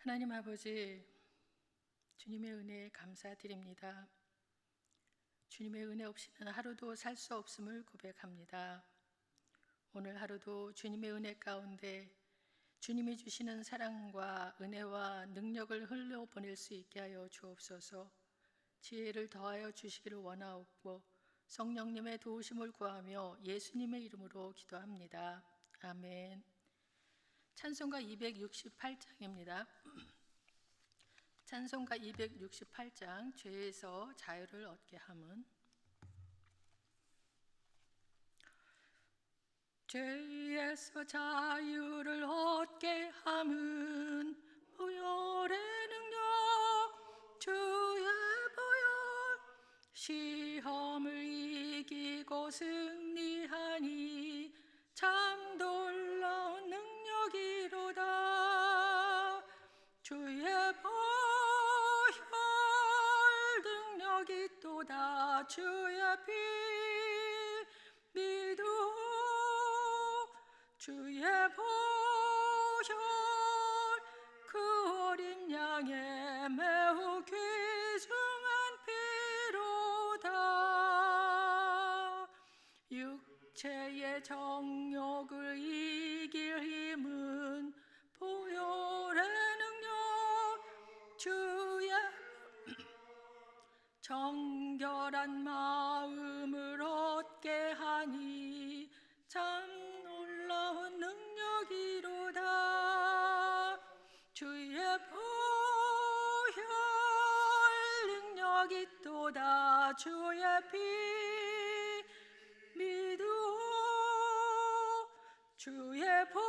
하나님 아버지, 주님의 은혜에 감사드립니다. 주님의 은혜 없이는 하루도 살 수 없음을 고백합니다. 오늘 하루도 주님의 은혜 가운데 주님이 주시는 사랑과 은혜와 능력을 흘려보낼 수 있게 하여 주옵소서. 지혜를 더하여 주시기를 원하옵고 성령님의 도우심을 구하며 예수님의 이름으로 기도합니다. 아멘. 찬송가 268장입니다. 찬송가 268장, 죄에서 자유를 얻게 함은. 죄에서 자유를 얻게 함은 보혈의 능력, 주의 보혈. 시험을 이기고 승리하니 참 놀라운 능력이로다. 주의 보혈 능력이 또다. 주의 피 믿어. 주의 보혈 그 어린 양의 매우 귀중한 피로다. 육체의 정욕을 이길 힘은 보혈의 능력, 주의 정결한 마음을 얻게 하니 참 놀라운 능력이로다. 주의 보혈 능력이 또다. 주의 피 믿어. 주의 보혈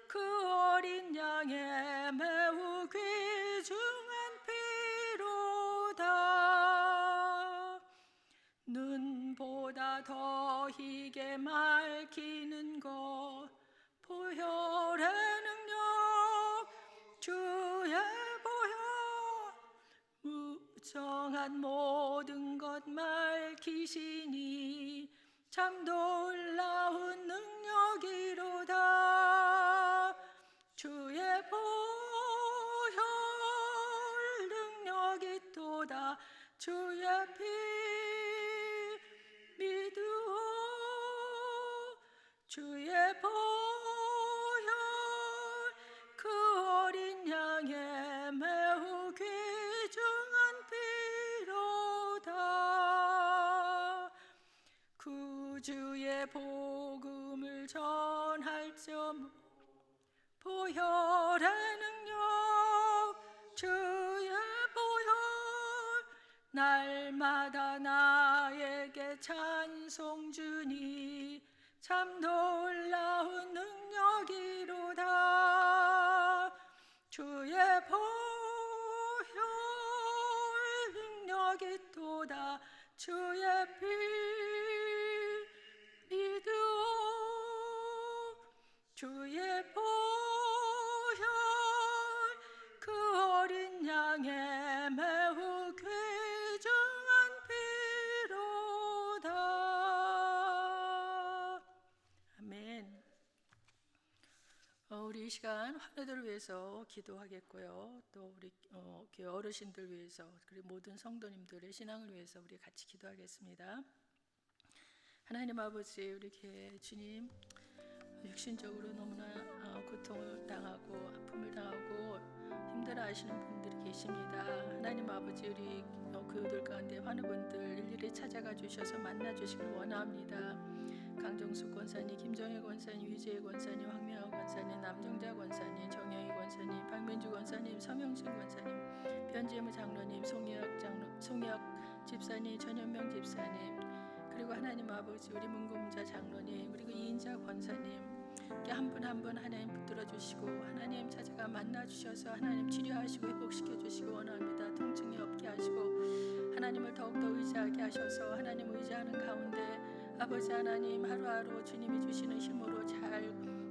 그 어린 양의 매우 귀중한 피로다. 눈보다 더 희게 밝히는 것 보혈의 능력, 주의 보혈. 무정한 모든 것 밝히시니 참 놀라운 능력이로다. 주의 보혈 능력이 또다. 주의 피 믿어. 주의 보혈 그 어린 양의 매우 귀중한 피로다. 구주의 복음을 전할 점 보혈의 능력, 주의 보혈. 날마다 나에게 찬송 주니 참 놀라운 능력이로다. 주의 보혈 능력이 또다. 주의 피 믿어. 주의 보혈 그 어린 양의 매우 귀중한 피로다. 아멘. 우리 이 시간 환우들을 위해서 기도하겠고요. 또 우리 교회 어르신들 위해서, 그리고 모든 성도님들의 신앙을 위해서 우리 같이 기도하겠습니다. 하나님 아버지, 우리 교회 주님, 육신적으로 너무나 고통을 당하고 아픔을 당하고 힘들어하시는 분들이 계십니다. 하나님 아버지, 우리 교우들 가운데 환우분들 일일이 찾아가 주셔서 만나 주시길 원합니다. 강정숙 권사님, 김정혜 권사님, 유재희 권사님, 황명호 권사님, 남정자 권사님, 정영희 권사님, 박민주 권사님, 서명신 권사님, 변재무 장로님, 송혁 집사님, 전현명 집사님, 그리고 하나님 아버지 우리 문금자 장로님, 그리고 이인자 권사님, 한 분 한 분 하나님 붙들어 주시고 하나님 찾아가 만나 주셔서 하나님 치료하시고 회복시켜 주시기 원합니다. 통증이 없게 하시고 하나님을 더욱더 의지하게 하셔서 하나님 의지하는 가운데 아버지 하나님 하루하루 주님이 주시는 힘으로 잘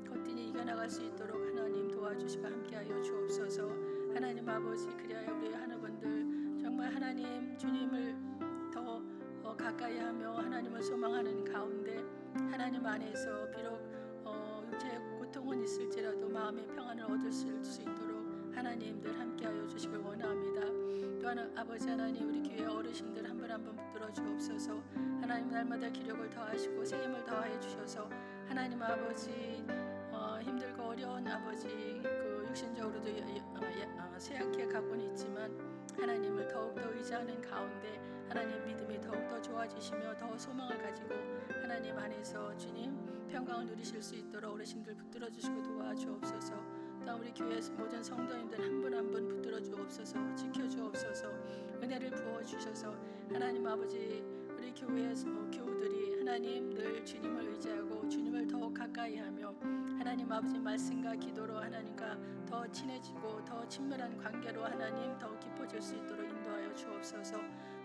거뜬히 이겨나갈 수 있도록 하나님 도와주시고 함께하여 주옵소서. 하나님 아버지, 그리하여 우리 하나분들 정말 하나님 주님을 더 가까이 하며 하나님을 소망하는 가운데 하나님 안에서 비록 육체의 고통은 있을지라도 마음의 평안을 얻을 수 있도록 하나님 늘 함께하여 주시길 원합니다. 또한 아버지 하나님, 우리 교회 어르신들 한 분 한 분 붙들어 주옵소서. 하나님 날마다 기력을 더하시고 새 힘을 더하여 주셔서 하나님 아버지 힘들고 어려운 아버지 그 육신적으로도 쇠약해 가고는 있지만 하나님을 더욱더 의지하는 가운데 하나님 믿음이 더욱더 좋아지시며 더 소망을 가지고 하나님 안에서 주님 평강을 누리실 수 있도록 어르신들 붙들어 주시고 도와주옵소서. 또한 우리 교회 모든 성도님들 한 분 한 분 붙들어 주옵소서. 지켜 주옵소서. 은혜를 부어 주셔서 하나님 아버지 우리 교회 교우들이 하나님 늘 주님을 의지하고 주님을 더욱 가까이 하며 하나님 아버지 말씀과 기도로 하나님과 더 친해지고 더 친밀한 관계로 하나님 더 깊어질 수 있도록 인도하여 주옵소서.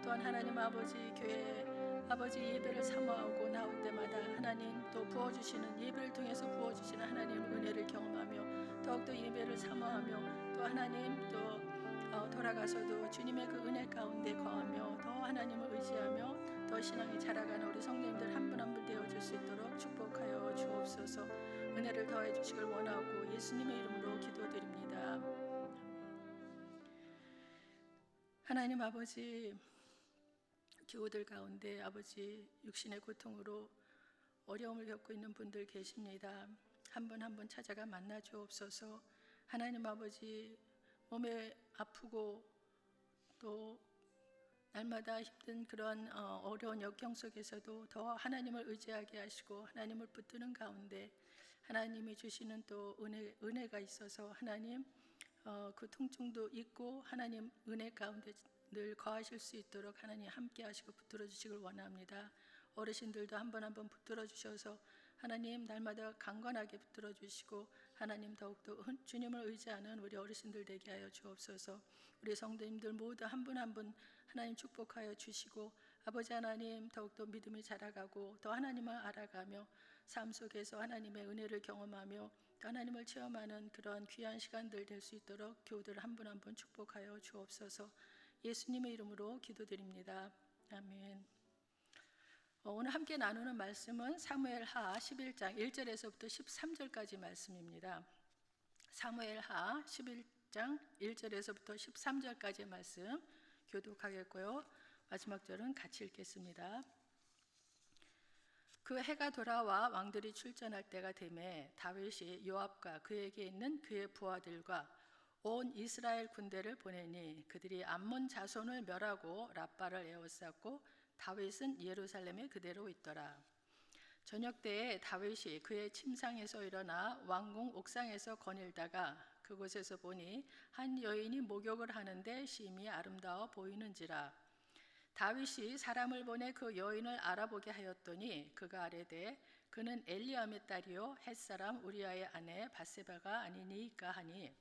또한 하나님 아버지 교회 아버지 예배를 사모하고 나올 때마다 하나님 또 부어주시는 예배를 통해서 부어주시는 하나님 은혜를 경험하며 더욱더 예배를 사모하며 또 하나님 또 돌아가서도 주님의 그 은혜 가운데 거하며 더 하나님을 의지하며 더 신앙이 자라가는 우리 성도님들 한 분 한 분 되어줄 수 있도록 축복하여 주옵소서. 은혜를 더해 주시길 원하고 예수님의 이름으로 기도드립니다. 하나님 아버지, 교우들 가운데 아버지 육신의 고통으로 어려움을 겪고 있는 분들 계십니다. 한 분 한 분 찾아가 만나 주옵소서. 하나님 아버지 몸에 아프고 또 날마다 힘든 그런 어려운 역경 속에서도 더 하나님을 의지하게 하시고 하나님을 붙드는 가운데 하나님이 주시는 또 은혜가 있어서 하나님 그 통증도 있고 하나님 은혜 가운데 늘 거하실 수 있도록 하나님 함께 하시고 붙들어 주시길 원합니다. 어르신들도 한 번 한 번 붙들어 주셔서 하나님 날마다 강건하게 붙들어 주시고 하나님 더욱더 주님을 의지하는 우리 어르신들 되게 하여 주옵소서. 우리 성도님들 모두 한 분 한 분 하나님 축복하여 주시고 아버지 하나님 더욱더 믿음이 자라가고 더 하나님을 알아가며 삶 속에서 하나님의 은혜를 경험하며 또 하나님을 체험하는 그러한 귀한 시간들 될 수 있도록 교우들 한 분 한 분 축복하여 주옵소서. 예수님의 이름으로 기도드립니다. 아멘. 오늘 함께 나누는 말씀은 사무엘하 11장 1절에서부터 13절까지 말씀입니다. 사무엘하 11장 1절에서부터 13절까지의 말씀 교독하겠고요. 마지막 절은 같이 읽겠습니다. 그 해가 돌아와 왕들이 출전할 때가 되매 다윗이 요압과 그에게 있는 그의 부하들과 온 이스라엘 군대를 보내니 그들이 암몬 자손을 멸하고 랍바를 에워쌌고 다윗은 예루살렘에 그대로 있더라. 저녁 때에 다윗이 그의 침상에서 일어나 왕궁 옥상에서 거닐다가 그곳에서 보니 한 여인이 목욕을 하는데 심히 아름다워 보이는지라. 다윗이 사람을 보내 그 여인을 알아보게 하였더니 그가 아뢰되 그는 엘리암의 딸이요 햇사람 우리아의 아내 밧세바가 아니니이까 하니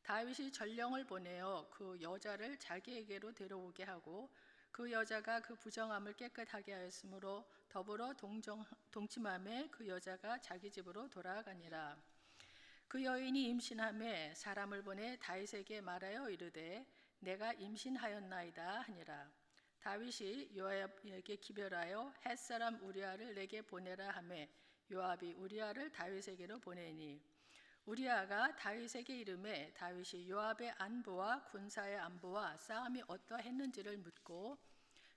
다윗이 전령을 보내어 그 여자를 자기에게로 데려오게 하고 그 여자가 그 부정함을 깨끗하게 하였으므로 더불어 동침함에 그 여자가 자기 집으로 돌아가니라. 그 여인이 임신함에 사람을 보내 다윗에게 말하여 이르되 내가 임신하였나이다 하니라. 다윗이 요압에게 기별하여 햇사람 우리아를 내게 보내라 하매 요압이 우리아를 다윗에게로 보내니 우리아가 다윗에게 이르매 다윗이 요압의 안부와 군사의 안부와 싸움이 어떠했는지를 묻고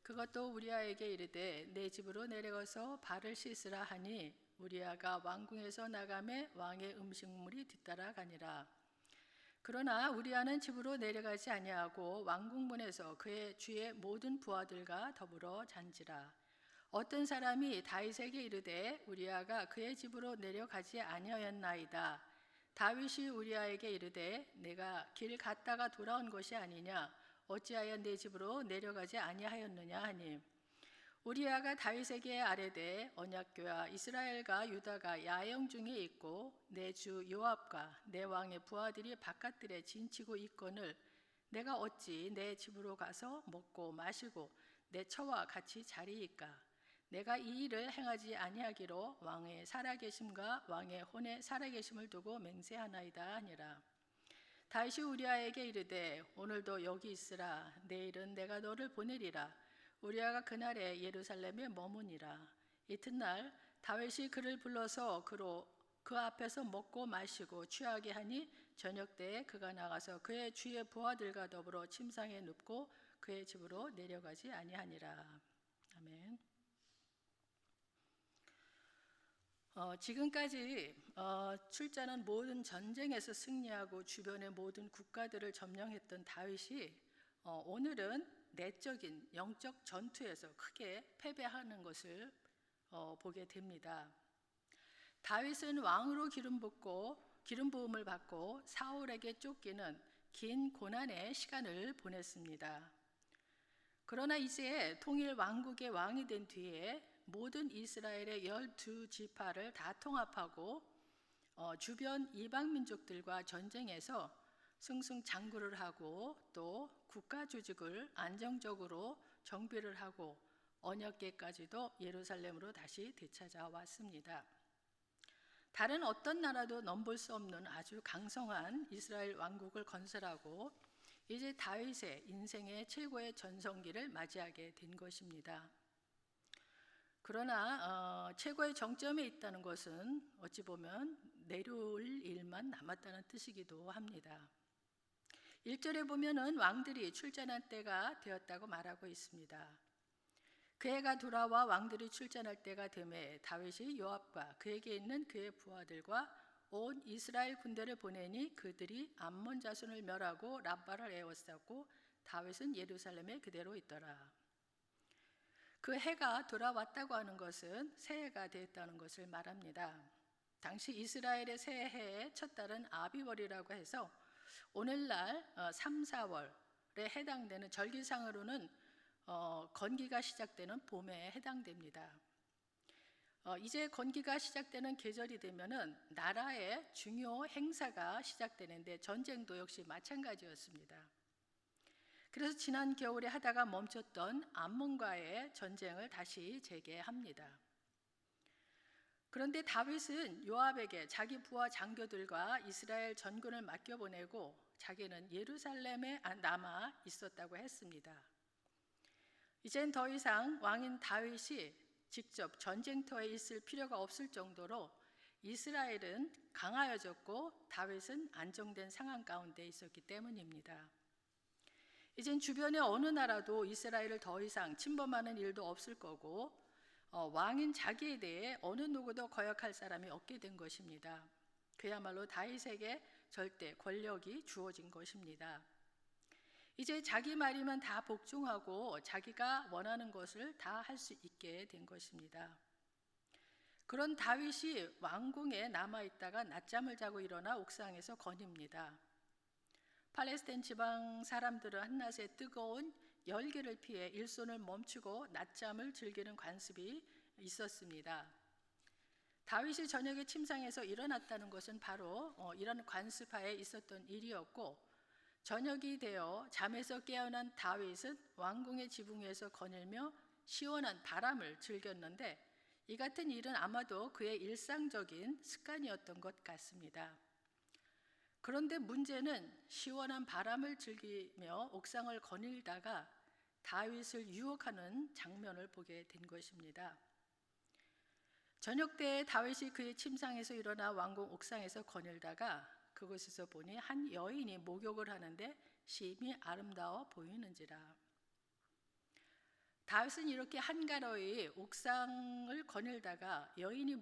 그것도 우리아에게 이르되 내 집으로 내려가서 발을 씻으라 하니 우리아가 왕궁에서 나가매 왕의 음식물이 뒤따라가니라. 그러나 우리아는 집으로 내려가지 아니하고 왕궁문에서 그의 주의 모든 부하들과 더불어 잔지라. 어떤 사람이 다윗에게 이르되 우리아가 그의 집으로 내려가지 아니하였나이다. 다윗이 우리아에게 이르되 내가 길 갔다가 돌아온 것이 아니냐 어찌하여 내 집으로 내려가지 아니하였느냐 하니 우리아가 다윗에게 아뢰되 언약궤와 이스라엘과 유다가 야영 중에 있고 내 주 요압과 내 왕의 부하들이 바깥들에 진치고 있거늘 내가 어찌 내 집으로 가서 먹고 마시고 내 처와 같이 자리이까. 내가 이 일을 행하지 아니하기로 왕의 살아계심과 왕의 혼의 살아계심을 두고 맹세하나이다 하니라. 다윗이 우리아에게 이르되 오늘도 여기 있으라. 내일은 내가 너를 보내리라. 우리아가 그날에 예루살렘에 머무니라. 이튿날 다윗이 그를 불러서 그 앞에서 먹고 마시고 취하게 하니 저녁 때에 그가 나가서 그의 주의 부하들과 더불어 침상에 눕고 그의 집으로 내려가지 아니하니라. 아멘. 지금까지 출전한 모든 전쟁에서 승리하고 주변의 모든 국가들을 점령했던 다윗이 오늘은 내적인 영적 전투에서 크게 패배하는 것을 보게 됩니다. 다윗은 왕으로 기름 부음을 받고 사울에게 쫓기는 긴 고난의 시간을 보냈습니다. 그러나 이제 통일 왕국의 왕이 된 뒤에 모든 이스라엘의 12지파를 다 통합하고 주변 이방 민족들과 전쟁에서 승승장구를 하고 또 국가 조직을 안정적으로 정비를 하고 언약궤까지도 예루살렘으로 다시 되찾아왔습니다. 다른 어떤 나라도 넘볼 수 없는 아주 강성한 이스라엘 왕국을 건설하고 이제 다윗의 인생의 최고의 전성기를 맞이하게 된 것입니다. 그러나 최고의 정점에 있다는 것은 어찌 보면 내려올 일만 남았다는 뜻이기도 합니다. 1절에 보면은 왕들이 출전할 때가 되었다고 말하고 있습니다. 그 해가 돌아와 왕들이 출전할 때가 되매 다윗이 요압과 그에게 있는 그의 부하들과 온 이스라엘 군대를 보내니 그들이 암몬 자손을 멸하고 랍바를 에워쌌고 다윗은 예루살렘에 그대로 있더라. 그 해가 돌아왔다고 하는 것은 새해가 되었다는 것을 말합니다. 당시 이스라엘의 새해의 첫 달은 아비월이라고 해서 오늘날 3, 4월에 해당되는 절기상으로는 건기가 시작되는 봄에 해당됩니다. 이제 건기가 시작되는 계절이 되면은 나라의 중요 행사가 시작되는데 전쟁도 역시 마찬가지였습니다. 그래서 지난 겨울에 하다가 멈췄던 암몬과의 전쟁을 다시 재개합니다. 그런데 다윗은 요압에게 자기 부하 장교들과 이스라엘 전군을 맡겨보내고 자기는 예루살렘에 남아 있었다고 했습니다. 이젠 더 이상 왕인 다윗이 직접 전쟁터에 있을 필요가 없을 정도로 이스라엘은 강하여졌고 다윗은 안정된 상황 가운데 있었기 때문입니다. 이젠 주변의 어느 나라도 이스라엘을 더 이상 침범하는 일도 없을 거고 왕인 자기에 대해 어느 누구도 거역할 사람이 없게 된 것입니다. 그야말로 다윗에게 절대 권력이 주어진 것입니다. 이제 자기 말이면 다 복종하고 자기가 원하는 것을 다 할 수 있게 된 것입니다. 그런 다윗이 왕궁에 남아있다가 낮잠을 자고 일어나 옥상에서 거닙니다. 팔레스타인 지방 사람들은 한낮에 뜨거운 열기를 피해 일손을 멈추고 낮잠을 즐기는 관습이 있었습니다. 다윗이 저녁에 침상에서 일어났다는 것은 바로 이런 관습하에 있었던 일이었고 저녁이 되어 잠에서 깨어난 다윗은 왕궁의 지붕 위에서 거닐며 시원한 바람을 즐겼는데 이 같은 일은 아마도 그의 일상적인 습관이었던 것 같습니다. 그런데 문제는 시원한 바람을 즐기며 옥상을 거닐다가 다윗을 유혹하는 장면을 보게 된 것입니다. 저녁 때 다윗이 그의 침상에서 일어나 왕궁 옥상에서 거닐다가 그곳에서 보니 한 여인이 목욕을 하는데 심히 아름다워 보이는지라. 다윗은 이렇게 한가로이 옥상을 거닐다가 여인이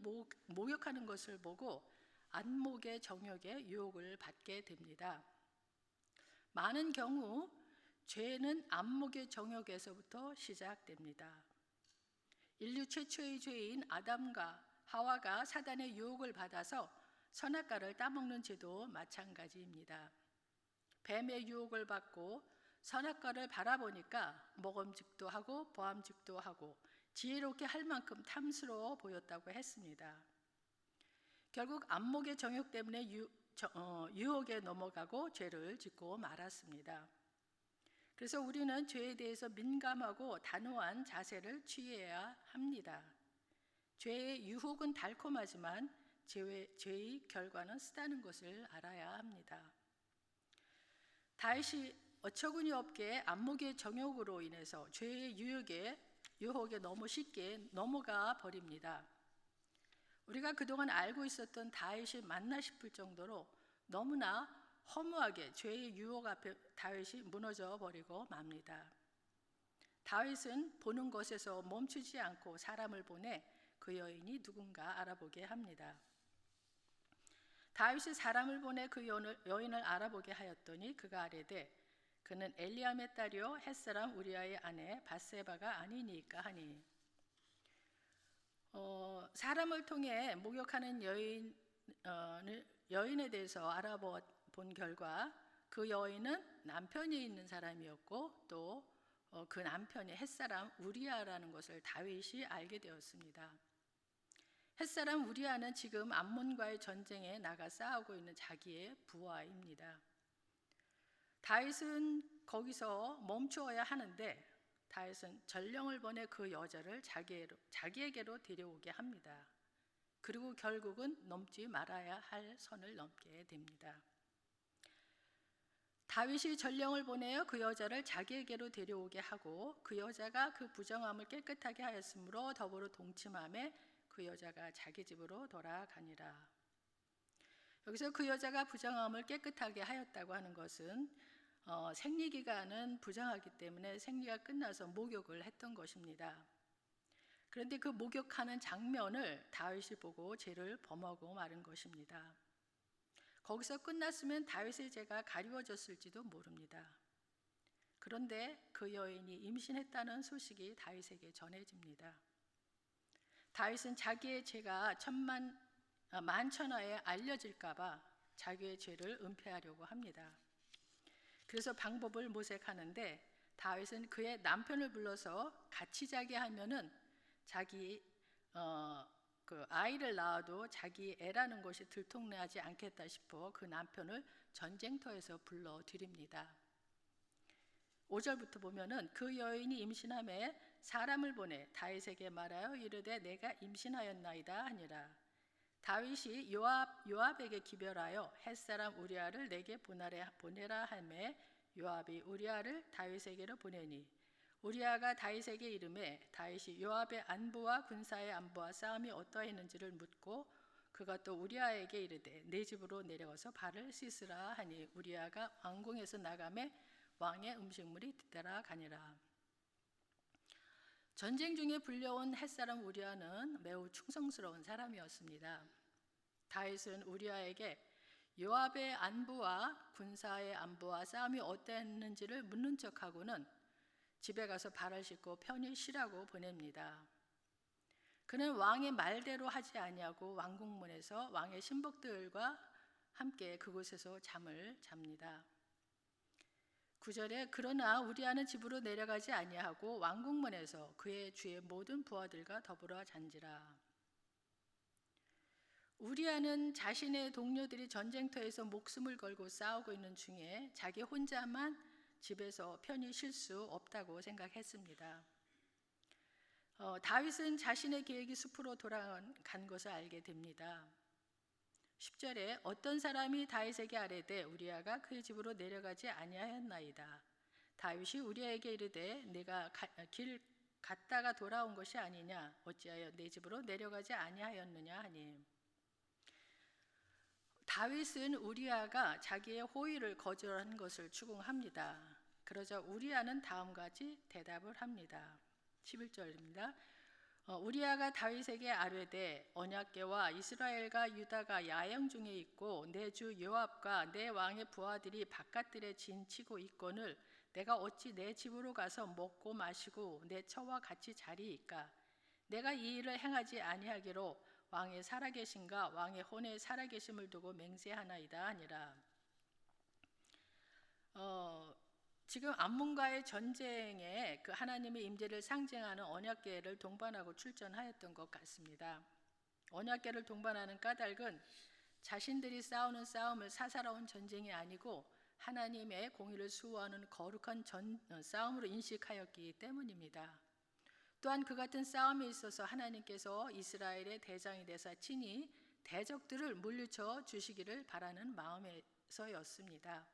목욕하는 것을 보고 안목의 정욕에 유혹을 받게 됩니다. 많은 경우 죄는 안목의 정욕에서부터 시작됩니다. 인류 최초의 죄인 아담과 하와가 사단의 유혹을 받아서 선악과를 따먹는 죄도 마찬가지입니다. 뱀의 유혹을 받고 선악과를 바라보니까 먹음직도 하고 보암직도 하고 지혜롭게 할 만큼 탐스러워 보였다고 했습니다. 결국 안목의 정욕 때문에 유혹에 넘어가고 죄를 짓고 말았습니다. 그래서 우리는 죄에 대해서 민감하고 단호한 자세를 취해야 합니다. 죄의 유혹은 달콤하지만 죄의 결과는 쓰다는 것을 알아야 합니다. 다윗이 어처구니 없게 안목의 정욕으로 인해서 죄의 유혹에 너무 쉽게 넘어가 버립니다. 우리가 그동안 알고 있었던 다윗이 맞나 싶을 정도로 너무나 허무하게 죄의 유혹 앞에 다윗이 무너져 버리고 맙니다. 다윗은 보는 것에서 멈추지 않고 사람을 보내 그 여인이 누군가 알아보게 합니다. 다윗이 사람을 보내 그 여인을 알아보게 하였더니 그가 아뢰되 그는 엘리암의 딸이요 햇사람 우리아의 아내 밧세바가 아니니까 하니, 사람을 통해 목욕하는 여인에 대해서 알아본 결과 그 여인은 남편이 있는 사람이었고 또 그 남편이 햇사람 우리아라는 것을 다윗이 알게 되었습니다. 햇사람 우리아는 지금 암몬과의 전쟁에 나가 싸우고 있는 자기의 부하입니다. 다윗은 거기서 멈추어야 하는데 다윗은 전령을 보내 그 여자를 자기에게로 데려오게 합니다. 그리고 결국은 넘지 말아야 할 선을 넘게 됩니다. 다윗이 전령을 보내어 그 여자를 자기에게로 데려오게 하고 그 여자가 그 부정함을 깨끗하게 하였으므로 더불어 동침함에 그 여자가 자기 집으로 돌아가니라. 여기서 그 여자가 부정함을 깨끗하게 하였다고 하는 것은 생리기간은 부정하기 때문에 생리가 끝나서 목욕을 했던 것입니다. 그런데 그 목욕하는 장면을 다윗이 보고 죄를 범하고 마른 것입니다. 거기서 끝났으면 다윗의 죄가 가리워졌을지도 모릅니다. 그런데 그 여인이 임신했다는 소식이 다윗에게 전해집니다. 다윗은 자기의 죄가 만천하에 알려질까 봐 자기의 죄를 은폐하려고 합니다. 그래서 방법을 모색하는데 다윗은 그의 남편을 불러서 같이 자게 하면은 자기 그 아이를 낳아도 자기 애라는 것이 들통나지 않겠다 싶어 그 남편을 전쟁터에서 불러들입니다. 5절부터 보면은 그 여인이 임신함에 사람을 보내 다윗에게 말하여 이르되 내가 임신하였나이다 하니라. 다윗이 요압에게 기별하여 햇사람 우리아를 내게 보내라 하매 요압이 우리아를 다윗에게로 보내니 우리아가 다윗에게 이르매 다윗이 요압의 안부와 군사의 안부와 싸움이 어떠했는지를 묻고 그가 또 우리아에게 이르되 내 집으로 내려가서 발을 씻으라 하니 우리아가 왕궁에서 나가매 왕의 음식물이 뒤따라 가니라. 전쟁 중에 불려온 햇사람 우리아는 매우 충성스러운 사람이었습니다. 다윗은 우리아에게 요압의 안부와 군사의 안부와 싸움이 어땠는지를 묻는 척하고는 집에 가서 발을 씻고 편히 쉬라고 보냅니다. 그는 왕의 말대로 하지 아니하고 왕궁문에서 왕의 신복들과 함께 그곳에서 잠을 잡니다. 9절에 그러나 우리아는 집으로 내려가지 아니하고 왕궁문에서 그의 주의 모든 부하들과 더불어 잔지라. 우리아는 자신의 동료들이 전쟁터에서 목숨을 걸고 싸우고 있는 중에 자기 혼자만 집에서 편히 쉴 수 없다고 생각했습니다. 다윗은 자신의 계획이 숲으로 돌아간 것을 알게 됩니다. 10절에 어떤 사람이 다윗에게 아뢰되 우리아가 그의 집으로 내려가지 아니하였나이다. 다윗이 우리아에게 이르되 내가 길 갔다가 돌아온 것이 아니냐 어찌하여 내 집으로 내려가지 아니하였느냐 하니, 다윗은 우리아가 자기의 호의를 거절한 것을 추궁합니다. 그러자 우리아는 다음과 같이 대답을 합니다. 11절입니다. 우리아가 다윗에게 아뢰되 언약궤와 이스라엘과 유다가 야영 중에 있고 내 주 요압과 내 왕의 부하들이 바깥들에 진치고 있거늘 내가 어찌 내 집으로 가서 먹고 마시고 내 처와 같이 자리이까? 내가 이 일을 행하지 아니하기로 왕의 살아계심과 왕의 혼의 살아계심을 두고 맹세하나이다 하니라. 지금 암몬과의 전쟁에 그 하나님의 임재를 상징하는 언약궤를 동반하고 출전하였던 것 같습니다. 언약궤를 동반하는 까닭은 자신들이 싸우는 싸움을 사사로운 전쟁이 아니고 하나님의 공의를 수호하는 거룩한 싸움으로 인식하였기 때문입니다. 또한 그 같은 싸움에 있어서 하나님께서 이스라엘의 대장이 되사 친히 대적들을 물리쳐 주시기를 바라는 마음에서였습니다.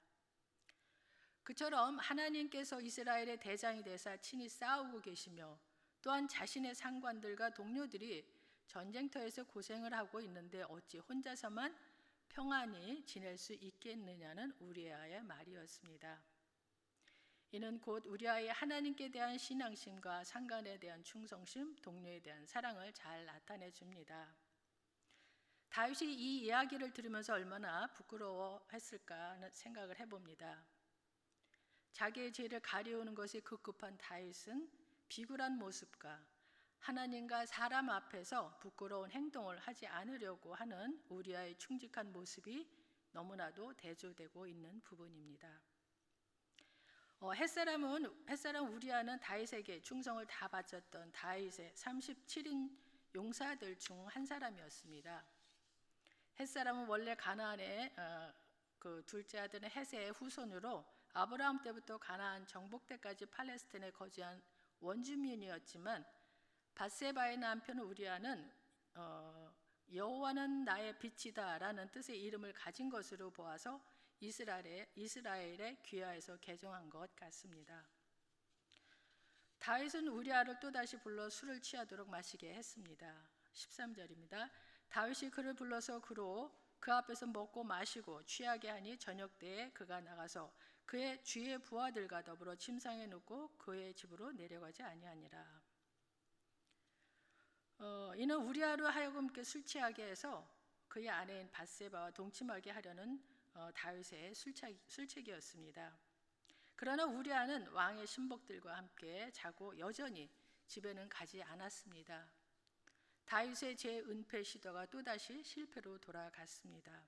그처럼 하나님께서 이스라엘의 대장이 되사 친히 싸우고 계시며 또한 자신의 상관들과 동료들이 전쟁터에서 고생을 하고 있는데 어찌 혼자서만 평안히 지낼 수 있겠느냐는 우리아의 말이었습니다. 이는 곧 우리아의 하나님께 대한 신앙심과 상관에 대한 충성심, 동료에 대한 사랑을 잘 나타내 줍니다. 다윗이 이 이야기를 들으면서 얼마나 부끄러워했을까 하는 생각을 해봅니다. 자기의 죄를 가려우는 것이 급급한 다윗은 비굴한 모습과 하나님과 사람 앞에서 부끄러운 행동을 하지 않으려고 하는 우리아의 충직한 모습이 너무나도 대조되고 있는 부분입니다. 햇사람 우리아는 다윗에게 충성을 다 바쳤던 다윗의 37인 용사들 중 한 사람이었습니다. 햇사람은 원래 가나안의 그 둘째 아들은 햇의 후손으로 아브라함 때부터 가나안 정복 때까지 팔레스틴에 거주한 원주민이었지만 밧세바의 남편 우리아는 여호와는 나의 빛이다라는 뜻의 이름을 가진 것으로 보아서 이스라엘의 귀하에서 개종한 것 같습니다. 다윗은 우리아를 또다시 불러 술을 취하도록 마시게 했습니다. 13절입니다. 다윗이 그를 불러서 그 앞에서 먹고 마시고 취하게 하니 저녁 때에 그가 나가서 그의 주의 부하들과 더불어 침상에 눕고 그의 집으로 내려가지 아니하니라. 이는 우리아로 하여금 술 취하게 해서 그의 아내인 밧세바와 동침하게 하려는 다윗의 술책이었습니다. 그러나 우리아는 왕의 신복들과 함께 자고 여전히 집에는 가지 않았습니다. 다윗의 재은폐 시도가 또다시 실패로 돌아갔습니다.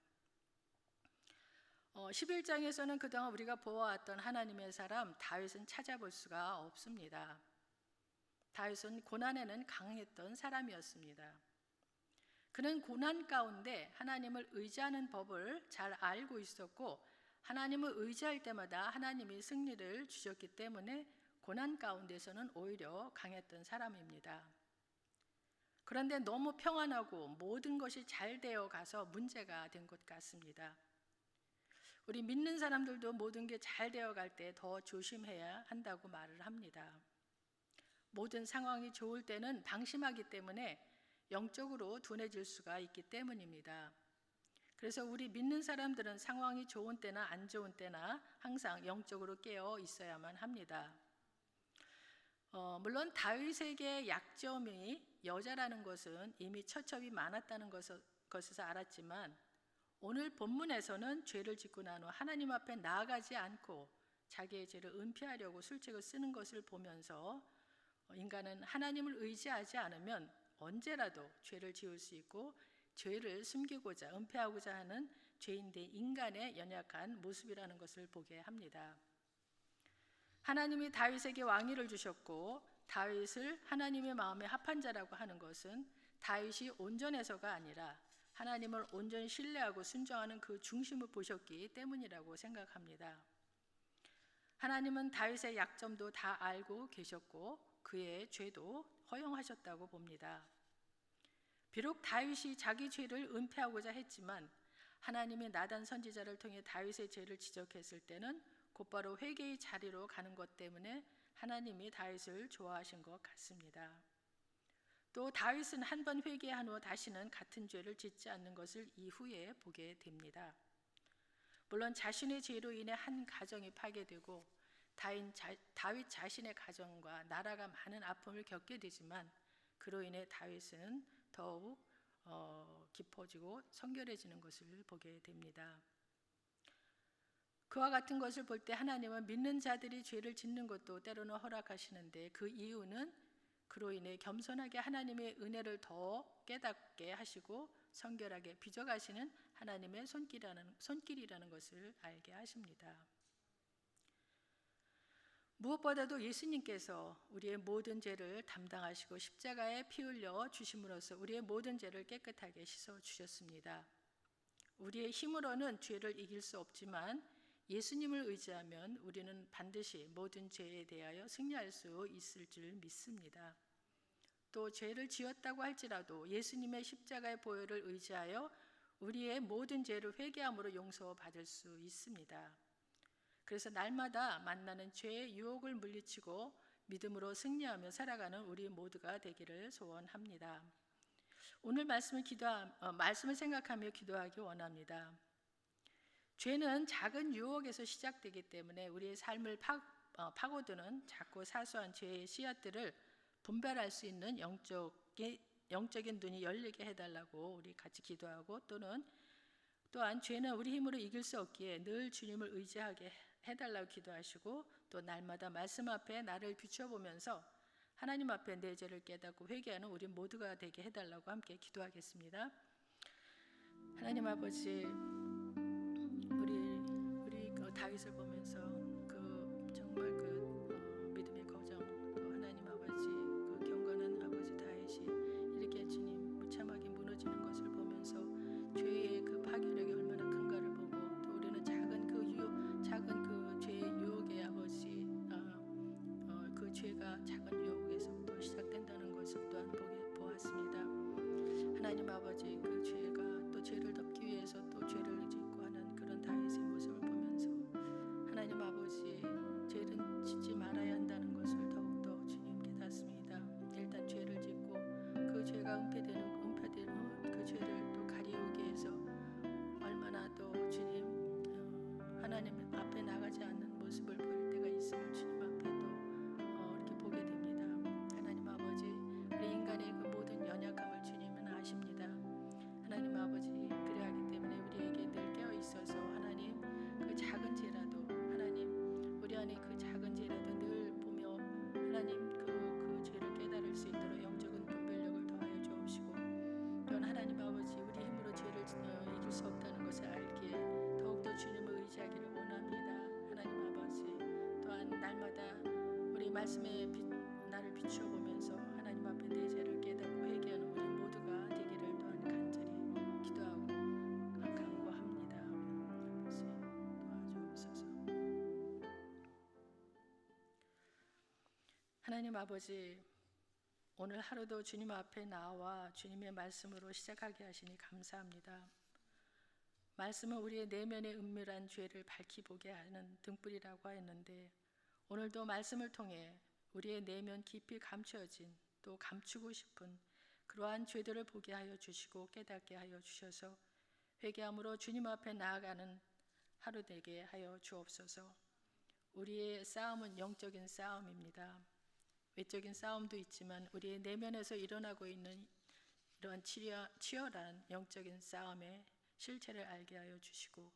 11장에서는 그동안 우리가 보아왔던 하나님의 사람 다윗은 찾아볼 수가 없습니다. 다윗은 고난에는 강했던 사람이었습니다. 그는 고난 가운데 하나님을 의지하는 법을 잘 알고 있었고 하나님을 의지할 때마다 하나님이 승리를 주셨기 때문에 고난 가운데서는 오히려 강했던 사람입니다. 그런데 너무 평안하고 모든 것이 잘 되어 가서 문제가 된 것 같습니다. 우리 믿는 사람들도 모든 게 잘 되어 갈 때 더 조심해야 한다고 말을 합니다. 모든 상황이 좋을 때는 방심하기 때문에 영적으로 둔해질 수가 있기 때문입니다. 그래서 우리 믿는 사람들은 상황이 좋은 때나 안 좋은 때나 항상 영적으로 깨어 있어야만 합니다. 물론 다윗에게 약점이 여자라는 것은 이미 처첩이 많았다는 것에서 알았지만 오늘 본문에서는 죄를 짓고 난 후 하나님 앞에 나아가지 않고 자기의 죄를 은폐하려고 술책을 쓰는 것을 보면서 인간은 하나님을 의지하지 않으면 언제라도 죄를 지을 수 있고 죄를 숨기고자 은폐하고자 하는 죄인된 인간의 연약한 모습이라는 것을 보게 합니다. 하나님이 다윗에게 왕위를 주셨고 다윗을 하나님의 마음에 합한 자라고 하는 것은 다윗이 온전해서가 아니라 하나님을 온전히 신뢰하고 순종하는 그 중심을 보셨기 때문이라고 생각합니다. 하나님은 다윗의 약점도 다 알고 계셨고 그의 죄도 허용하셨다고 봅니다. 비록 다윗이 자기 죄를 은폐하고자 했지만 하나님이 나단 선지자를 통해 다윗의 죄를 지적했을 때는 곧바로 회개의 자리로 가는 것 때문에 하나님이 다윗을 좋아하신 것 같습니다. 또 다윗은 한 번 회개한 후 다시는 같은 죄를 짓지 않는 것을 이후에 보게 됩니다. 물론 자신의 죄로 인해 한 가정이 파괴되고 다윗 자신의 가정과 나라가 많은 아픔을 겪게 되지만 그로 인해 다윗은 더욱 깊어지고 성결해지는 것을 보게 됩니다. 그와 같은 것을 볼 때 하나님은 믿는 자들이 죄를 짓는 것도 때로는 허락하시는데 그 이유는 그로 인해 겸손하게 하나님의 은혜를 더 깨닫게 하시고 성결하게 빚어가시는 하나님의 손길이라는 것을 알게 하십니다. 무엇보다도 예수님께서 우리의 모든 죄를 담당하시고 십자가에 피 흘려 주심으로써 우리의 모든 죄를 깨끗하게 씻어 주셨습니다. 우리의 힘으로는 죄를 이길 수 없지만 예수님을 의지하면 우리는 반드시 모든 죄에 대하여 승리할 수 있을 줄 믿습니다. 또 죄를 지었다고 할지라도 예수님의 십자가의 보혈을 의지하여 우리의 모든 죄를 회개함으로 용서받을 수 있습니다. 그래서 날마다 만나는 죄의 유혹을 물리치고 믿음으로 승리하며 살아가는 우리 모두가 되기를 소원합니다. 오늘 말씀을 생각하며 기도하기 원합니다. 죄는 작은 유혹에서 시작되기 때문에 우리의 삶을 파고드는 작고 사소한 죄의 씨앗들을 분별할 수 있는 영적인 눈이 열리게 해달라고 우리 같이 기도하고, 또한 죄는 우리 힘으로 이길 수 없기에 늘 주님을 의지하게 해달라고 기도하시고, 또 날마다 말씀 앞에 나를 비춰보면서 하나님 앞에 내 죄를 깨닫고 회개하는 우리 모두가 되게 해달라고 함께 기도하겠습니다. 하나님 아버지, 우리 다윗을 보면서 정말 믿음의 거정, 또 하나님 아버지 경건한 아버지 다윗이 이렇게 주님 무참하게 무너지는 것을 보면서 죄의 파괴력이 얼마나 큰가를 보고, 또 우리는 작은 죄의 유혹의 아버지 그 죄가 작은 유혹에서부터 시작된다는 것을 또한 보았습니다. 하나님 아버지, 그 죄가 또 죄를 덮기 위해서 또 죄를 짓고 하는 그런 다윗의 모습을 보면서 하나님 아버지, 죄를 짓지 말아야 한다는 것을 더욱더 주님 깨닫습니다. 일단 죄를 짓고 그 죄가 은폐되는 그 죄를 또 가리우기 위해서 얼마나 또 주님 하나님 앞에 나가지 않는 모습을 보일 때가 있음을 주님 앞에 또 이렇게 보게 됩니다. 하나님 아버지, 우리 인간의 그 모든 연약함을 주님은 아십니다. 하나님 아버지, 그래하기 때문에 우리에게 늘 깨어 있어서 하나님 그 작은 죄라도, 하나님 우리 안에 그 작은 죄라도 늘 보며 하나님 그 죄를 깨달을 수 있도록 영적인 분별력을 더하여 주옵시고, 또한 하나님 아버지, 우리 힘으로 죄를 이길 수 없다는 것을 알기에 더욱더 주님을 의지하기를 원합니다. 하나님 아버지, 또한 날마다 우리 말씀에 나를 비추어 보면서 하나님 앞에 내 죄를 깨닫고 회개하는 우리 모두가 되기를 또한 간절히 기도하고 간구합니다. 아버지, 도와주옵소서. 하나님 아버지, 오늘 하루도 주님 앞에 나와 주님의 말씀으로 시작하게 하시니 감사합니다. 말씀은 우리의 내면의 은밀한 죄를 밝히 보게 하는 등불이라고 하였는데, 오늘도 말씀을 통해 우리의 내면 깊이 감추어진, 또 감추고 싶은 그러한 죄들을 보게 하여 주시고 깨닫게 하여 주셔서 회개함으로 주님 앞에 나아가는 하루 되게 하여 주옵소서. 우리의 싸움은 영적인 싸움입니다. 외적인 싸움도 있지만 우리의 내면에서 일어나고 있는 이러한 치열한 영적인 싸움의 실체를 알게 하여 주시고,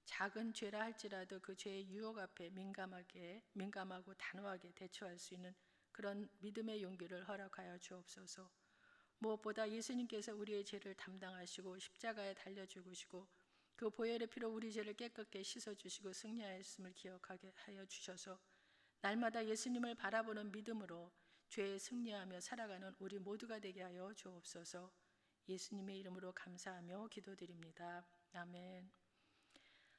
작은 죄라 할지라도 그 죄의 유혹 앞에 민감하고 단호하게 대처할 수 있는 그런 믿음의 용기를 허락하여 주옵소서. 무엇보다 예수님께서 우리의 죄를 담당하시고 십자가에 달려 죽으시고 그 보혈의 피로 우리 죄를 깨끗게 씻어주시고 승리하였음을 기억하게 하여 주셔서 날마다 예수님을 바라보는 믿음으로 죄에 승리하며 살아가는 우리 모두가 되게 하여 주옵소서. 예수님의 이름으로 감사하며 기도드립니다. 아멘.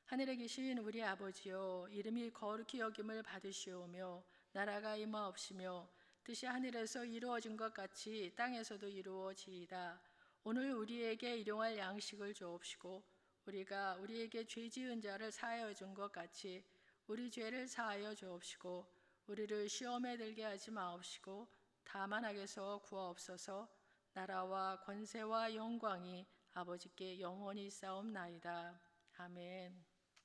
하늘에 계신 우리 아버지여, 이름이 거룩히 여김을 받으시오며 나라가 임하옵시며 뜻이 하늘에서 이루어진 것 같이 땅에서도 이루어지이다. 오늘 우리에게 일용할 양식을 주옵시고 우리가 우리에게 죄 지은 자를 사하여 준 것 같이 우리 죄를 사하여 주옵시고 우리를 시험에 들게 하지 마옵시고 다만 악에서 구하옵소서. 나라와 권세와 영광이 아버지께 영원히 싸움나이다. 아멘.